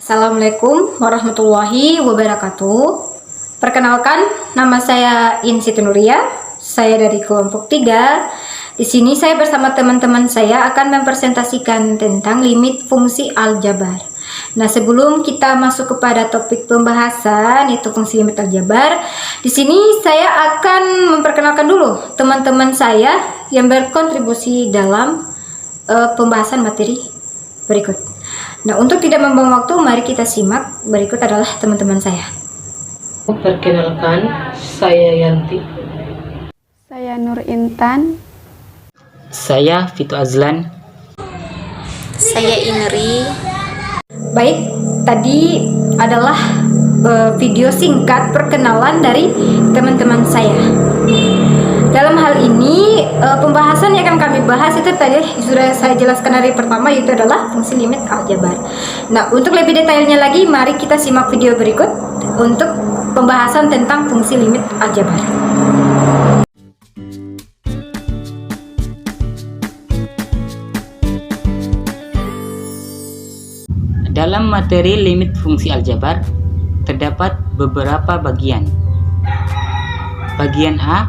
Assalamualaikum warahmatullahi wabarakatuh. Perkenalkan, nama saya Insiti Nuria. Saya dari kelompok 3. Di sini saya bersama teman-teman saya akan mempresentasikan tentang limit fungsi aljabar. Nah, sebelum kita masuk kepada topik pembahasan yaitu fungsi limit aljabar, di sini saya akan memperkenalkan dulu teman-teman saya yang berkontribusi dalam pembahasan materi berikut. Nah, untuk tidak membuang waktu, mari kita simak. Berikut adalah teman-teman saya. Perkenalkan, saya Yanti. Saya Nur Intan. Saya Fito Azlan. Saya Inri. Baik, tadi adalah video singkat perkenalan dari teman-teman saya. Dalam hal ini, pembahasan yang akan kami bahas itu tadi sudah saya jelaskan dari pertama, yaitu adalah fungsi limit aljabar. Nah, untuk lebih detailnya lagi, mari kita simak video berikut untuk pembahasan tentang fungsi limit aljabar. Dalam materi limit fungsi aljabar, terdapat beberapa bagian. Bagian A,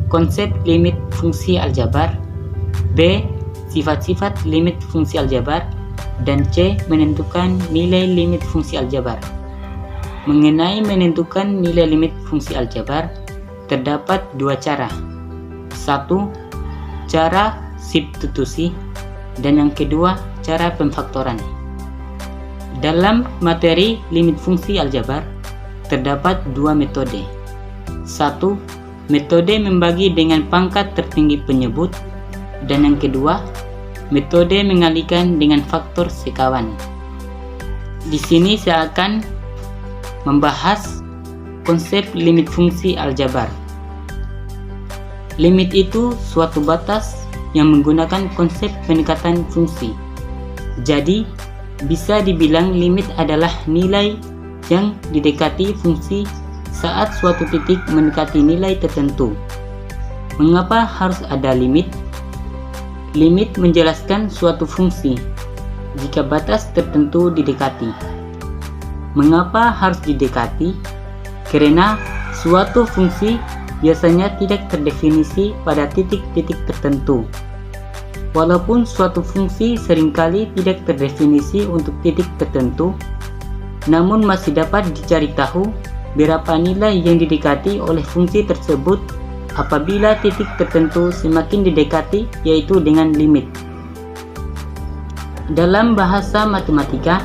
konsep limit fungsi aljabar. B, sifat-sifat limit fungsi aljabar. Dan C, menentukan nilai limit fungsi aljabar. Mengenai menentukan nilai limit fungsi aljabar, terdapat dua cara. Satu, cara substitusi, dan yang kedua, cara pemfaktoran. Dalam materi limit fungsi aljabar, terdapat dua metode. Satu, metode membagi dengan pangkat tertinggi penyebut, dan yang kedua, metode mengalihkan dengan faktor sekawan. Di sini saya akan membahas konsep limit fungsi aljabar. Limit itu suatu batas yang menggunakan konsep pendekatan fungsi. Jadi, bisa dibilang limit adalah nilai yang didekati fungsi saat suatu titik mendekati nilai tertentu. Mengapa harus ada limit? Limit menjelaskan suatu fungsi jika batas tertentu didekati. Mengapa harus didekati? Karena suatu fungsi biasanya tidak terdefinisi pada titik-titik tertentu. Walaupun suatu fungsi seringkali tidak terdefinisi untuk titik tertentu, namun masih dapat dicari tahu berapa nilai yang didekati oleh fungsi tersebut apabila titik tertentu semakin didekati, yaitu dengan limit. Dalam bahasa matematika,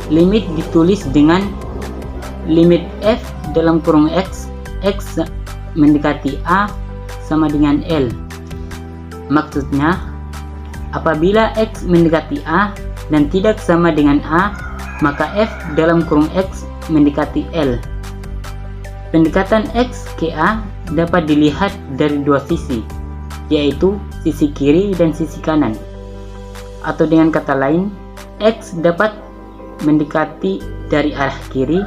limit ditulis dengan limit f dalam kurung x mendekati a sama dengan L. Maksudnya, apabila x mendekati a dan tidak sama dengan a, maka f dalam kurung x mendekati L. Pendekatan x ke a dapat dilihat dari dua sisi, yaitu sisi kiri dan sisi kanan. Atau dengan kata lain, x dapat mendekati dari arah kiri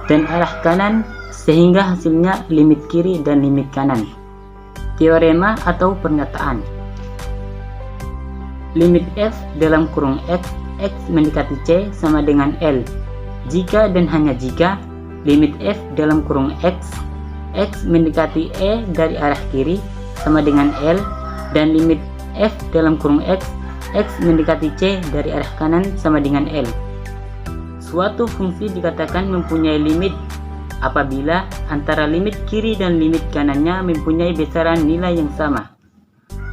dan arah kanan sehingga hasilnya limit kiri dan limit kanan. Teorema atau pernyataan. Limit f dalam kurung x mendekati c sama dengan L jika dan hanya jika limit f dalam kurung x mendekati e dari arah kiri sama dengan L dan limit f dalam kurung x mendekati c dari arah kanan sama dengan L. Suatu fungsi dikatakan mempunyai limit apabila antara limit kiri dan limit kanannya mempunyai besaran nilai yang sama.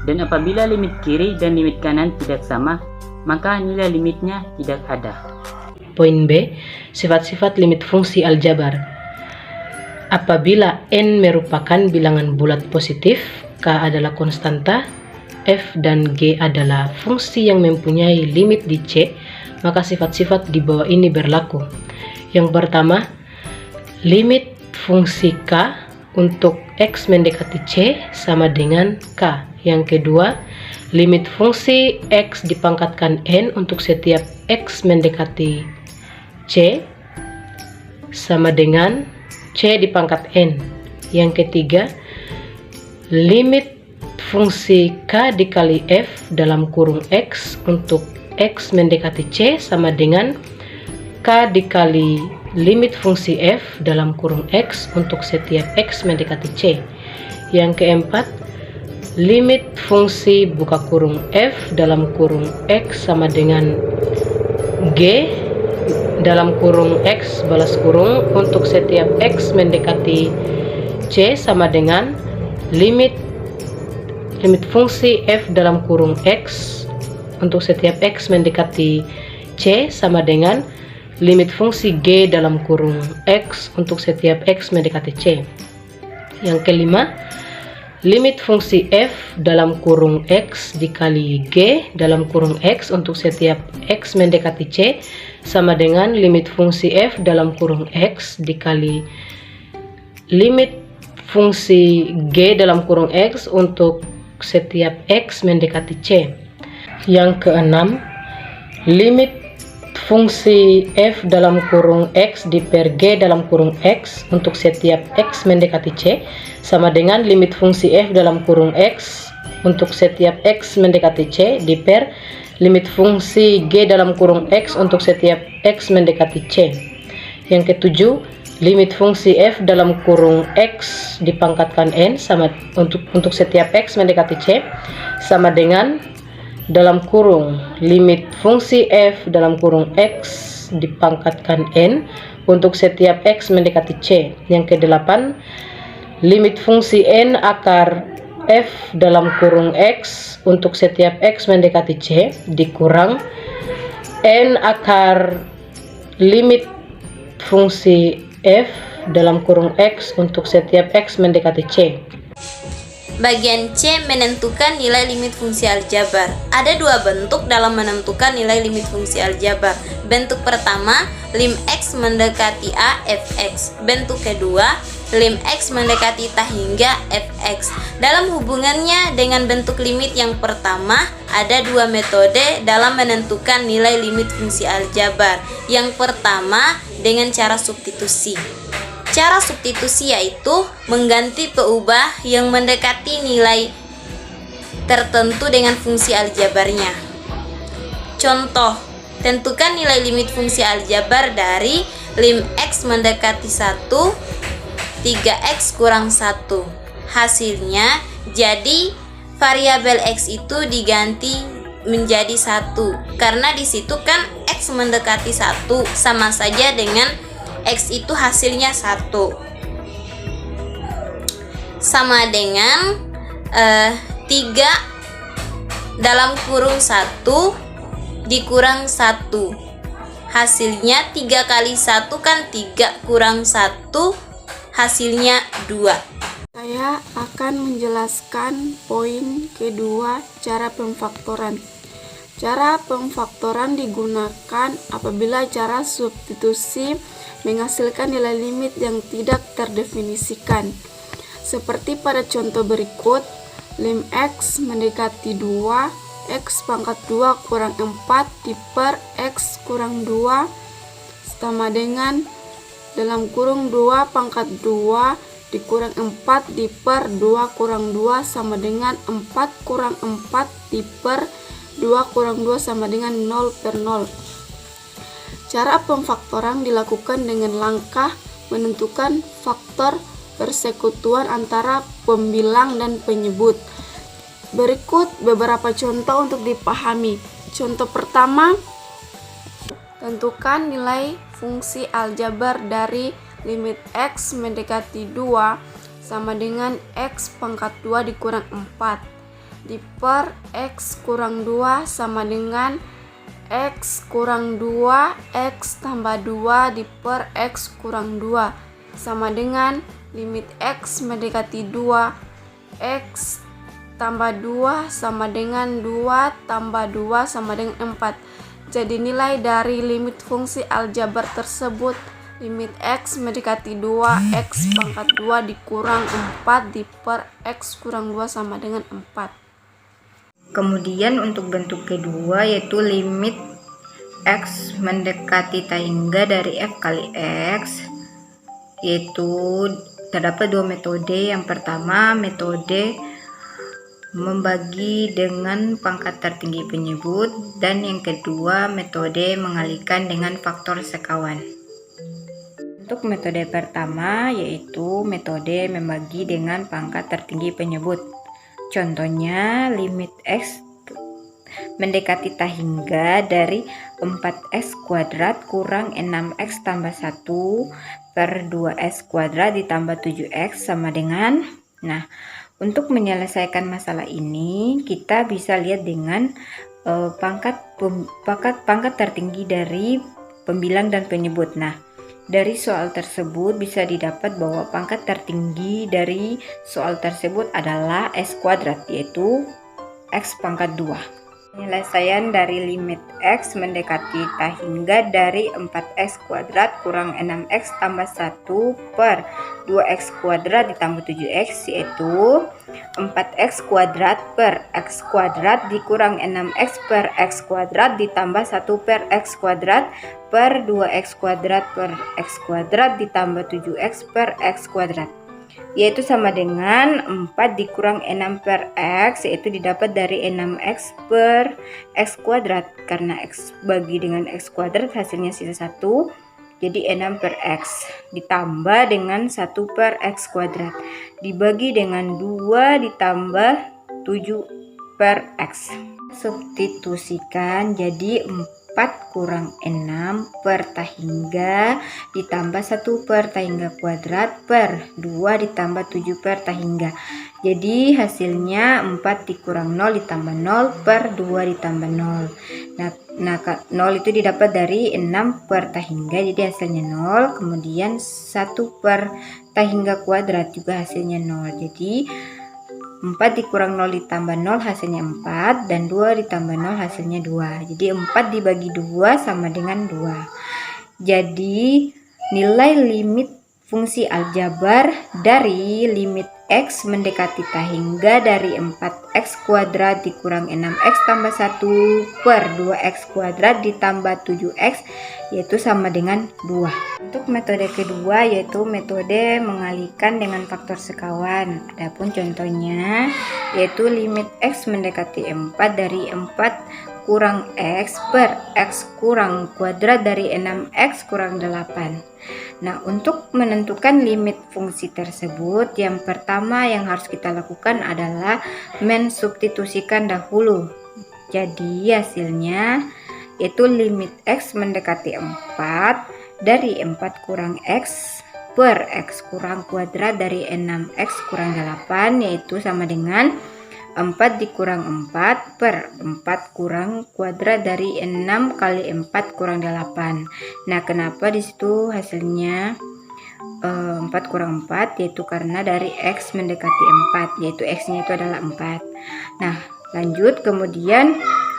Dan apabila limit kiri dan limit kanan tidak sama, maka nilai limitnya tidak ada. Poin B, sifat-sifat limit fungsi aljabar. Apabila n merupakan bilangan bulat positif, k adalah konstanta, f dan g adalah fungsi yang mempunyai limit di c, maka sifat-sifat di bawah ini berlaku. Yang pertama, limit fungsi k untuk x mendekati c sama dengan k. Yang kedua, limit fungsi x dipangkatkan n untuk setiap x mendekati c sama dengan c dipangkat n. Yang ketiga, limit fungsi k dikali f dalam kurung x untuk x mendekati c sama dengan K dikali limit fungsi f dalam kurung x untuk setiap x mendekati c. Yang keempat, limit fungsi buka kurung f dalam kurung x sama dengan g dalam kurung x balas kurung untuk setiap x mendekati c sama dengan limit fungsi f dalam kurung x untuk setiap x mendekati c sama dengan limit fungsi g dalam kurung x untuk setiap x mendekati c. Yang kelima, limit fungsi f dalam kurung x dikali g dalam kurung x untuk setiap x mendekati c sama dengan limit fungsi f dalam kurung x dikali limit fungsi g dalam kurung x untuk setiap x mendekati c. Yang keenam, limit fungsi f dalam kurung x diper g dalam kurung x untuk setiap x mendekati c sama dengan limit fungsi f dalam kurung x untuk setiap x mendekati c diper limit fungsi g dalam kurung x untuk setiap x mendekati c. Yang ketujuh, limit fungsi f dalam kurung x dipangkatkan n sama untuk setiap x mendekati c sama dengan dalam kurung limit fungsi f dalam kurung x dipangkatkan n untuk setiap x mendekati c. Yang kedelapan, limit fungsi n akar f dalam kurung x untuk setiap x mendekati c dikurang n akar limit fungsi f dalam kurung x untuk setiap x mendekati c. Bagian C menentukan nilai limit fungsi aljabar. Ada dua bentuk dalam menentukan nilai limit fungsi aljabar. Bentuk pertama, lim x mendekati a fx. Bentuk kedua, lim x mendekati ta hingga fx. Dalam hubungannya dengan bentuk limit yang pertama, ada dua metode dalam menentukan nilai limit fungsi aljabar. Yang pertama, dengan cara substitusi. Cara substitusi yaitu mengganti peubah yang mendekati nilai tertentu dengan fungsi aljabarnya. Contoh, tentukan nilai limit fungsi aljabar dari lim x mendekati 1, 3x kurang 1. Hasilnya, jadi variabel x itu diganti menjadi 1. Karena di situ kan x mendekati 1 sama saja dengan x itu hasilnya 1 sama dengan 3 dalam kurung 1 dikurang 1 hasilnya 3 kali 1 kan 3 kurang 1 hasilnya 2. Saya akan menjelaskan poin kedua, cara pemfaktoran. Cara pemfaktoran digunakan apabila cara substitusi menghasilkan nilai limit yang tidak terdefinisikan. Seperti pada contoh berikut, lim x mendekati 2, x pangkat 2 kurang 4 diper x kurang 2 sama dengan dalam kurung 2 pangkat 2 dikurang 4 diper 2 kurang 2 sama dengan 4 kurang 4 diper 2 kurang 2 sama dengan 0/0. Cara pemfaktoran dilakukan dengan langkah menentukan faktor persekutuan antara pembilang dan penyebut. Berikut beberapa contoh untuk dipahami. Contoh pertama, tentukan nilai fungsi aljabar dari limit x mendekati 2 sama dengan x pangkat 2 dikurang 4 diper x kurang 2 sama dengan x kurang 2 x tambah 2 diper x kurang 2 sama dengan limit x mendekati 2 x tambah 2 sama dengan 2 tambah 2 sama dengan 4. Jadi nilai dari limit fungsi aljabar tersebut limit x mendekati 2 x pangkat 2 dikurang 4 diper x kurang 2 sama dengan 4. Kemudian untuk bentuk kedua yaitu limit x mendekati ta hingga dari f kali x, yaitu terdapat dua metode. Yang pertama metode membagi dengan pangkat tertinggi penyebut, dan yang kedua metode mengalihkan dengan faktor sekawan. Untuk metode pertama yaitu metode membagi dengan pangkat tertinggi penyebut. Contohnya limit X mendekati tak hingga dari 4x kuadrat kurang 6x tambah 1 per 2x kuadrat ditambah 7x sama dengan. Nah, untuk menyelesaikan masalah ini kita bisa lihat dengan pangkat tertinggi dari pembilang dan penyebut. Nah, dari soal tersebut bisa didapat bahwa pangkat tertinggi dari soal tersebut adalah x kuadrat, yaitu x pangkat 2. Penyelesaian dari limit X mendekati tak hingga dari 4x kuadrat kurang 6x tambah 1 per 2x kuadrat ditambah 7x, yaitu 4x kuadrat per x kuadrat dikurang 6x per x kuadrat ditambah 1 per x kuadrat per 2x kuadrat per x kuadrat ditambah 7x per x kuadrat, yaitu sama dengan 4 dikurang 6 per x, yaitu didapat dari 6x per x kuadrat. Karena x bagi dengan x kuadrat hasilnya sisa 1, jadi 6 per x ditambah dengan 1 per x kuadrat dibagi dengan 2 ditambah 7 per x. Substitusikan jadi 4 kurang 6 per tak hingga ditambah 1 per tak hingga kuadrat per 2 ditambah 7 per tak hingga. Jadi hasilnya 4 dikurang 0 ditambah 0 per 2 ditambah 0. Nah 0 itu didapat dari 6 per tak hingga, jadi hasilnya 0. Kemudian 1 per tak hingga kuadrat juga hasilnya 0. Jadi 4 dikurang 0 ditambah 0 hasilnya 4, dan 2 ditambah 0 hasilnya 2. Jadi 4 dibagi 2 sama dengan 2. Jadi nilai limit fungsi aljabar dari limit X mendekati tak hingga dari 4x kuadrat dikurang 6x tambah 1 per 2x kuadrat ditambah 7x, yaitu sama dengan 2. Untuk metode kedua yaitu metode mengalihkan dengan faktor sekawan. Adapun contohnya yaitu limit X mendekati 4 dari 4 kurang X per X kurang kuadrat dari 6X kurang 8. Nah, untuk menentukan limit fungsi tersebut, yang pertama yang harus kita lakukan adalah mensubstitusikan dahulu. Jadi hasilnya yaitu limit X mendekati 4 dari 4 kurang X per X kurang kuadrat dari 6X kurang 8, yaitu sama dengan 4 dikurang 4 per 4 kurang kuadrat dari 6 kali 4 kurang 8. Nah, kenapa di situ hasilnya 4 kurang 4, yaitu karena dari X mendekati 4, yaitu X-nya itu adalah 4. Nah, lanjut kemudian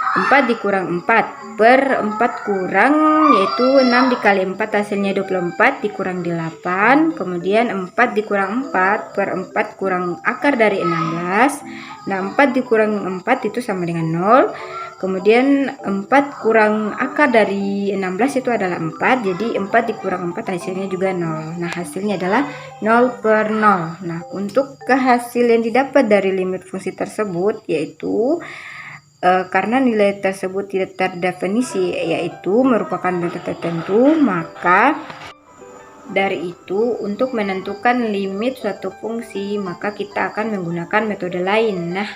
4 dikurang 4 per 4 kurang, yaitu 6 dikali 4 hasilnya 24 dikurang 8. Kemudian 4 dikurang 4 per 4 kurang akar dari 16. Nah, 4 dikurang 4 itu sama dengan 0. Kemudian 4 kurang akar dari 16 itu adalah 4. Jadi 4 dikurang 4 hasilnya juga 0. Nah, hasilnya adalah 0 per 0. Nah, untuk hasil yang didapat dari limit fungsi tersebut yaitu karena nilai tersebut tidak terdefinisi, yaitu merupakan bentuk tertentu, maka dari itu untuk menentukan limit suatu fungsi maka kita akan menggunakan metode lain. Nah,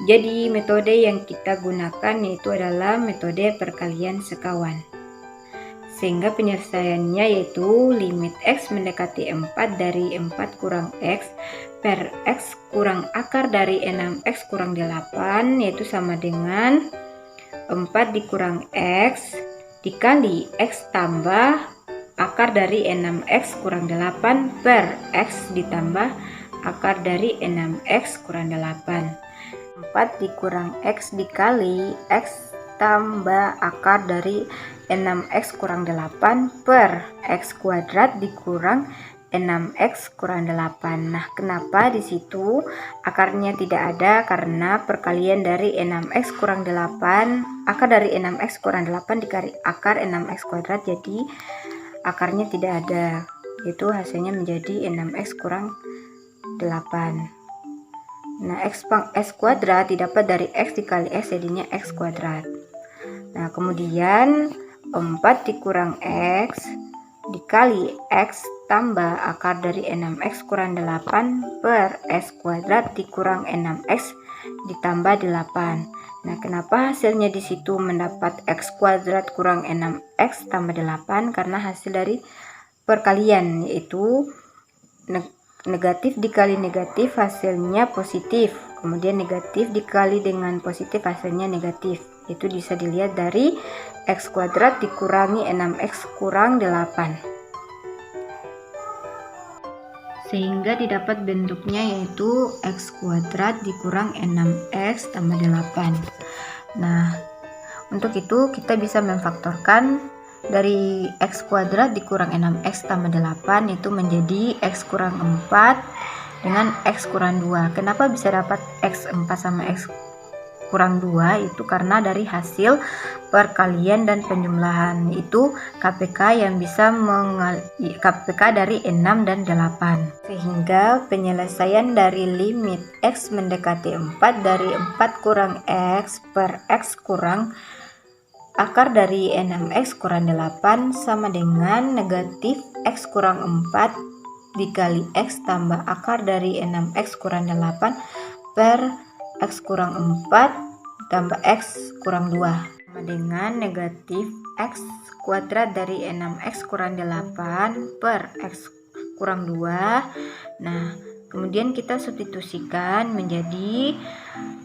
jadi metode yang kita gunakan yaitu adalah metode perkalian sekawan. Sehingga penyelesaiannya yaitu limit X mendekati 4 dari 4 kurang X per X kurang akar dari 6X kurang 8, yaitu sama dengan 4 dikurang X dikali X tambah akar dari 6X kurang 8 per X ditambah akar dari 6X kurang 8. 4 dikurang X dikali X tambah akar dari 6x kurang 8 per x kuadrat dikurang 6x kurang 8. Nah, kenapa di situ akarnya tidak ada? Karena perkalian dari 6x kurang 8, akar dari 6x kurang 8 dikali akar 6x kuadrat, jadi akarnya tidak ada, yaitu hasilnya menjadi 6x kurang 8. Nah, x pang x kuadrat didapat dari x dikali x jadinya x kuadrat. Nah, kemudian 4 dikurang x dikali x tambah akar dari 6x kurang 8 per x kuadrat dikurang 6x ditambah 8. Nah, kenapa hasilnya di situ mendapat x kuadrat kurang 6x tambah 8? Karena hasil dari perkalian, yaitu negatif dikali negatif hasilnya positif, kemudian negatif dikali dengan positif hasilnya negatif. Itu bisa dilihat dari x kuadrat dikurangi 6x kurang 8, sehingga didapat bentuknya yaitu x kuadrat dikurang 6x tambah 8. Nah, untuk itu kita bisa memfaktorkan dari x kuadrat dikurang 6x tambah 8 itu menjadi x kurang 4 dengan x kurang 2. Kenapa bisa dapat x 4 sama x kurang 2? Itu karena dari hasil perkalian dan penjumlahan, itu KPK yang bisa KPK dari 6 dan 8. Sehingga penyelesaian dari limit x mendekati 4 dari 4 kurang x per x kurang akar dari 6x kurang 8 sama dengan negatif x kurang 4 dikali x tambah akar dari 6x kurang 8 per x kurang 4 tambah x kurang 2 sama dengan negatif x kuadrat dari 6x kurang 8 per x kurang 2. Nah, kemudian kita substitusikan menjadi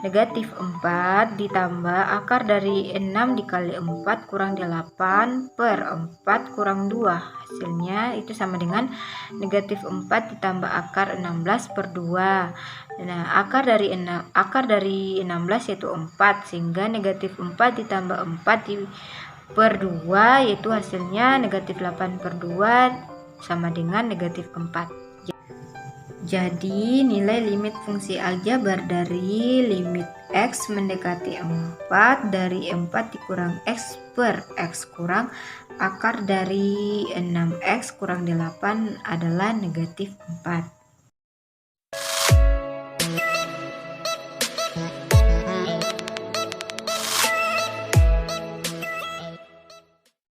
negatif 4 ditambah akar dari 6 dikali 4 kurang 8 per 4 kurang 2. Hasilnya itu sama dengan negatif 4 ditambah akar 16 per 2. Nah, akar dari 16 yaitu 4, sehingga negatif 4 ditambah 4 per 2 yaitu hasilnya negatif 8 per 2 sama dengan negatif 4. Jadi nilai limit fungsi aljabar dari limit x mendekati 4 dari 4 dikurang x per x kurang akar dari 6x kurang 8 adalah negatif 4.